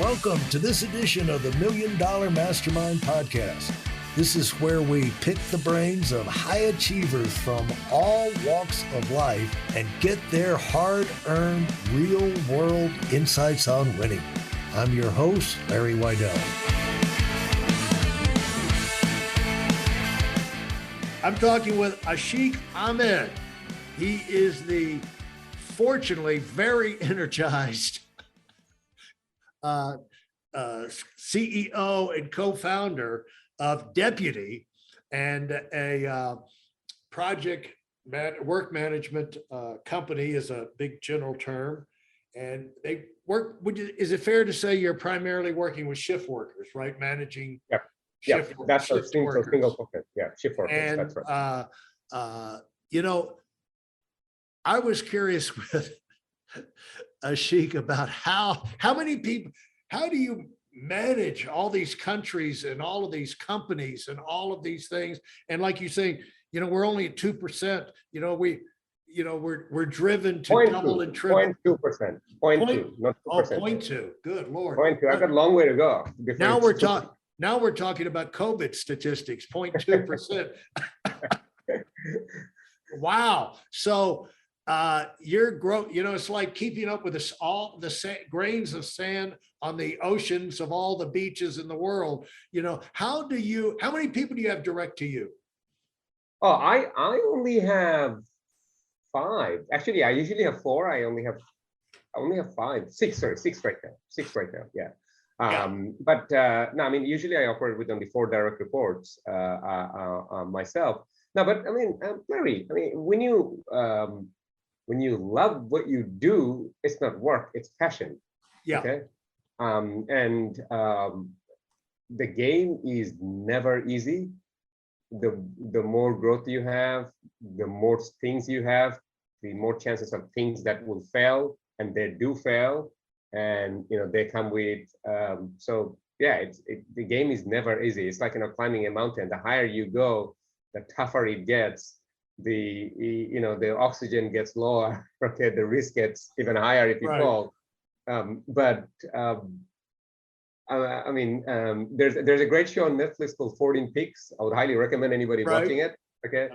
Welcome to this edition of the $1 Million Mastermind Podcast. This is where we pick the brains of high achievers from all walks of life and get their hard-earned, real-world insights on winning. I'm your host, Larry Weidel. I'm talking with Ashik Ahmed. He is the, fortunately, very energized CEO and co-founder of Deputy, and a work management company is a big general term. And they work, is it fair to say you're primarily working with shift workers, right? Managing shift workers. That's a single focus. Yeah, shift workers, and, that's right. I was curious with Ashik about how do you manage all these countries and all of these companies and all of these things? And like you say, we're only at 2%, we're driven to double and triple. 0.2%, 0.2, not 2%. Oh, 0.2, good Lord. 0.2, I've got a long way to go. Now we're talking about COVID statistics, 0.2%. Wow. So your growth, it's like keeping up with all the grains of sand on the oceans of all the beaches in the world. How many people do you have direct to you? Oh, I only have 5. Actually, I usually have 4. I only have 5, 6 right now. Yeah. But no, I mean, usually I operate with only 4 direct reports myself. No, but I mean, Larry, when you love what you do, it's not work, it's passion. Yeah. Okay. The game is never easy. The more growth you have, the more things you have, the more chances of things that will fail, and they do fail, and they come with. So yeah, the game is never easy. It's like climbing a mountain. The higher you go, the tougher it gets. The oxygen gets lower. Okay, the risk gets even higher if you fall. There's a great show on Netflix called 14 Peaks. I would highly recommend anybody watching it. Okay.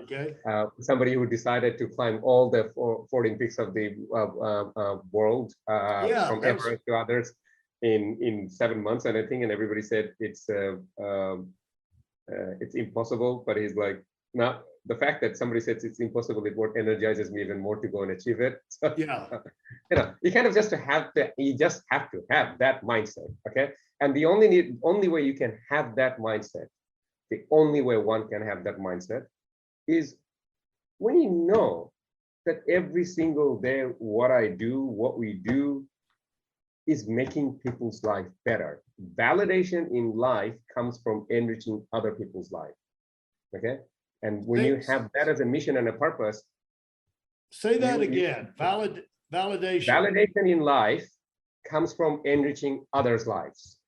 Somebody who decided to climb all the 14 peaks of the world, from Everest to others, in 7 months, and I think, and everybody said it's impossible. But he's like, no. The fact that somebody says it's impossible, it what energizes me even more to go and achieve it. So, you kind of just have to have that mindset, okay? And the only way you can have that mindset, the only way one can have that mindset, is when you know that every single day what we do is making people's life better. Validation in life comes from enriching other people's life, okay? And when you have that as a mission and a purpose. Say that again. Validation. Validation in life comes from enriching others' lives.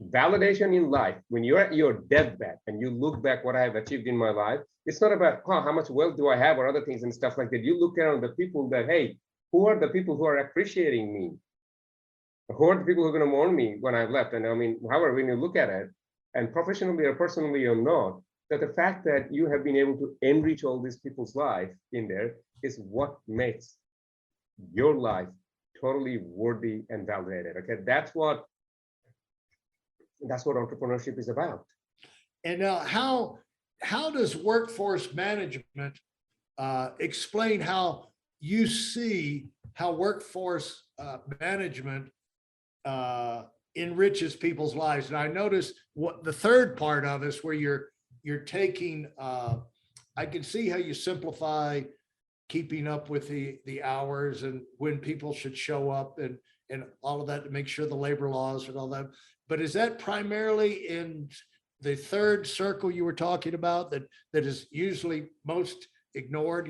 Validation in life, when you're at your deathbed and you look back what I have achieved in my life, it's not about how much wealth do I have or other things and stuff like that. You look around the people that, hey, who are the people who are appreciating me? Who are the people who are going to mourn me when I've left? And however, when you look at it, and professionally or personally or not, that the fact that you have been able to enrich all these people's life in there is what makes your life totally worthy and validated. Okay, that's what entrepreneurship is about. And now, how does workforce management explain how you see how workforce management enriches people's lives? And I noticed what the third part of is where you're taking, I can see how you simplify keeping up with the hours and when people should show up and all of that to make sure the labor laws and all that. But is that primarily in the third circle you were talking about that is usually most ignored,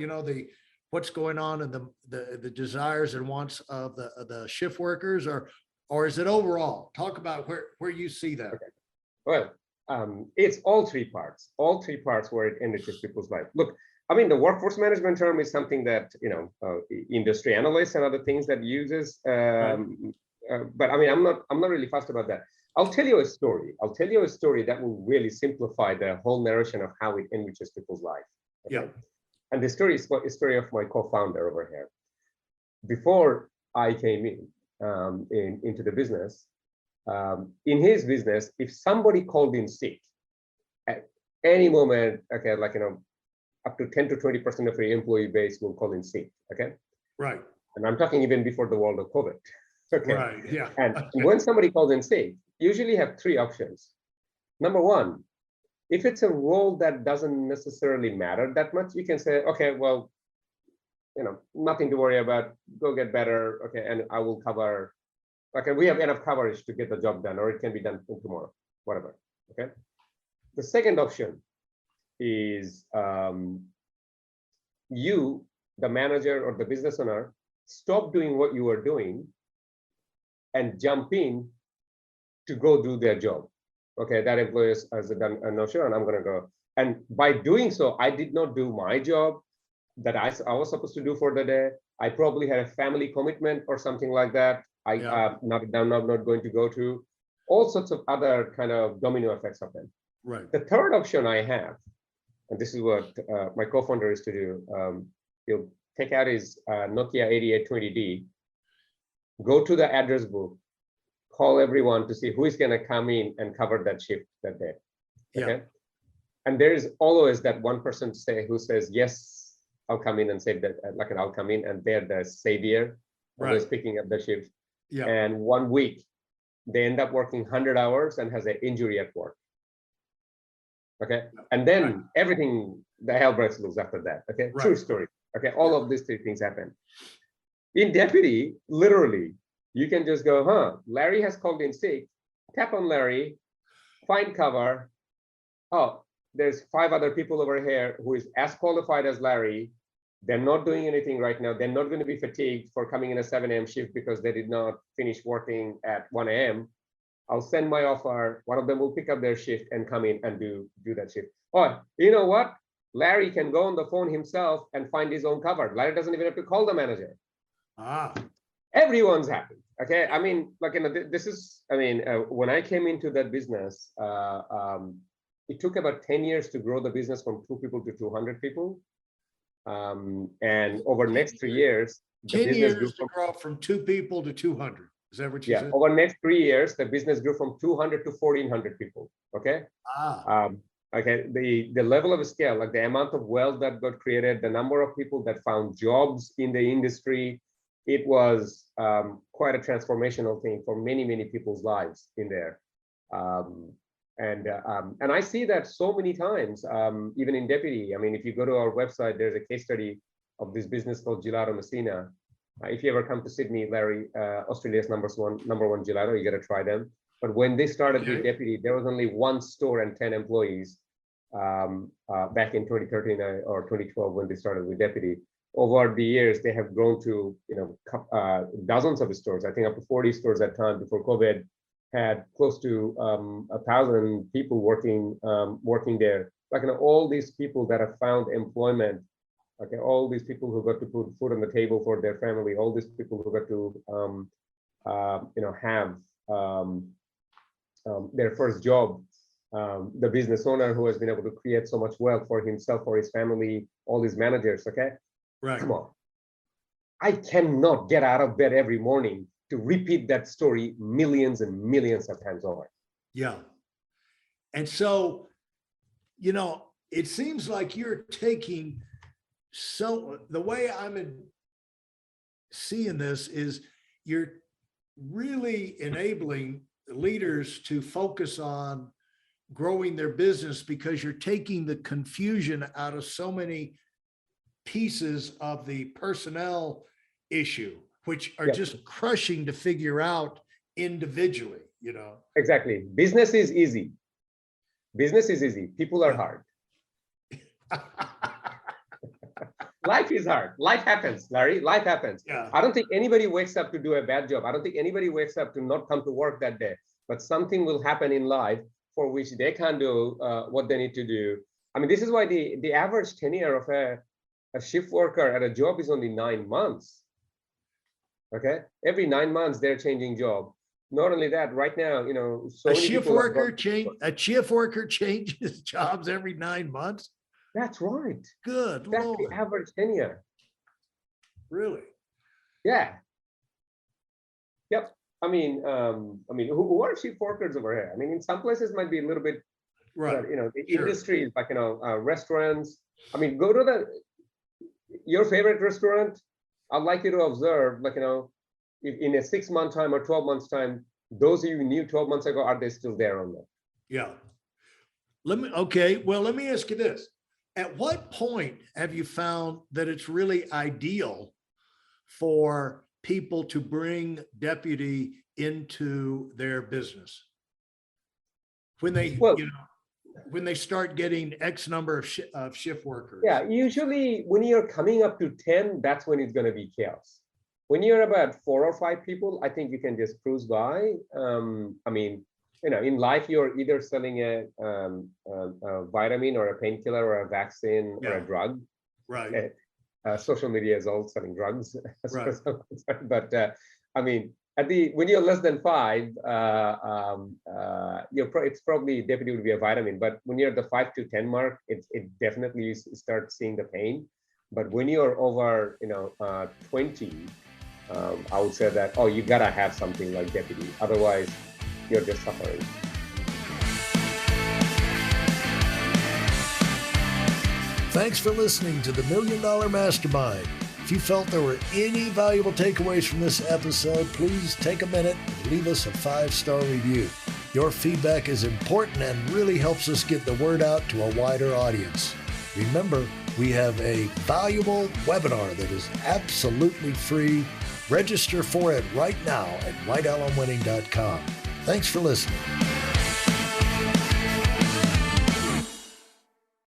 what's going on in the desires and wants of the shift workers, or is it overall? Talk about where you see that. Okay. Well, it's all 3 parts where it enriches people's life. Look, the workforce management term is something that, industry analysts and other things that uses but I mean, I'm not really fussed about that. I'll tell you a story. I'll tell you a story that will really simplify the whole narration of how it enriches people's life. Okay? Yeah. And the story is a story of my co-founder over here. Before I came into the business, in his business, if somebody called in sick at any moment, okay, like, up to 10 to 20% of your employee base will call in sick, okay? Right. And I'm talking even before the world of COVID. Okay. Right. Yeah. And when somebody calls in sick, you usually have three options. Number one, if it's a role that doesn't necessarily matter that much, you can say, okay, well, nothing to worry about, go get better, okay, and I will cover, okay, we have enough coverage to get the job done, or it can be done tomorrow, whatever, okay? The second option is you, the manager or the business owner, stop doing what you are doing and jump in to go do their job. Okay, that employee has done a no-show and I'm going to go. And by doing so, I did not do my job that I was supposed to do for the day. I probably had a family commitment or something like that. I'm not going to go to. All sorts of other kind of domino effects of them. Right. The third option I have, and this is what my co-founder is to do, he'll take out his Nokia 8820D, go to the address book, call everyone to see who is going to come in and cover that shift that day. Okay. Yeah. And there is always that one person who says, yes, I'll come in and save that, like, I'll come in, and they're the savior, always picking up the shift. Yeah. And 1 week, they end up working 100 hours and has an injury at work. Okay. And then everything, the hell breaks loose after that. Okay. True story. Okay. All of these three things happen. In Deputy, literally, you can just go, Larry has called in sick, tap on Larry, find cover. Oh, there's 5 other people over here who is as qualified as Larry. They're not doing anything right now. They're not going to be fatigued for coming in a 7 a.m. shift because they did not finish working at 1 a.m. I'll send my offer. One of them will pick up their shift and come in and do that shift. Or, you know what? Larry can go on the phone himself and find his own cover. Larry doesn't even have to call the manager. Everyone's happy. Okay. I mean, like, this is, when I came into that business, it took about 10 years to grow the business from 2 people to 200 people. And over the next 3 years, 10 years to grow from 2 people to 200. Is that what you said? Over the next 3 years, the business grew from 200 to 1,400 people. Okay. Okay. The level of scale, like the amount of wealth that got created, the number of people that found jobs in the industry, it was quite a transformational thing for many, many people's lives in there. And I see that so many times, even in Deputy. I mean, if you go to our website, there's a case study of this business called Gelato Messina. If you ever come to Sydney, Larry, Australia's number one gelato, you got to try them. But when they started with Deputy, there was only 1 store and 10 employees back in 2013 or 2012 when they started with Deputy. Over the years, they have grown to dozens of stores. I think up to 40 stores at time before COVID. Had close to 1,000 people working there. Like, all these people that have found employment. Okay, all these people who got to put food on the table for their family, all these people who got to have their first job, the business owner who has been able to create so much wealth for himself, for his family, all these managers. Okay, come on, I cannot get out of bed every morning to repeat that story millions and millions of times over. Yeah. And so, it seems like you're taking, so the way I'm seeing this is you're really enabling leaders to focus on growing their business because you're taking the confusion out of so many pieces of the personnel issue, which are just crushing to figure out individually, Exactly. Business is easy. Business is easy. People are hard. Life is hard. Life happens, Larry. Life happens. Yeah. I don't think anybody wakes up to do a bad job. I don't think anybody wakes up to not come to work that day. But something will happen in life for which they can't do what they need to do. I mean, this is why the average tenure of a shift worker at a job is only 9 months. Okay, every 9 months they're changing job. Not only that, right now, so A many shift people are worker changes jobs every 9 months. That's right. Good That's the Lord. average tenure. Really? Yeah. Yep. Who are shift workers over here? I mean, in some places might be a little bit, Right. the Sure. industry, like, restaurants. I mean, go to your favorite restaurant. I'd like you to observe, like, if in a 6 month time or 12 months time, those you knew 12 months ago, are they still there or not? Yeah. Okay. Well, let me ask you this. At what point have you found that it's really ideal for people to bring deputy into their business? When they, Well, when they start getting X number of shift workers. yeah, usually when you're coming up to 10, that's when it's going to be chaos. When you're about 4 or 5 people, I think you can just cruise by. In life, you're either selling a vitamin or a painkiller or a vaccine or a drug. Right. Social media is all selling drugs. Right. But when you're less than 5, it's probably definitely would be a vitamin. But when you're at the 5 to 10 mark, it definitely you start seeing the pain. But when you're over 20, I would say that, you gotta have something like deputy, otherwise you're just suffering. Thanks for listening to the $1 Million Mastermind. If you felt there were any valuable takeaways from this episode, please take a minute and leave us a 5-star review. Your feedback is important and really helps us get the word out to a wider audience. Remember, we have a valuable webinar that is absolutely free. Register for it right now at whitealumwinning.com. Thanks for listening.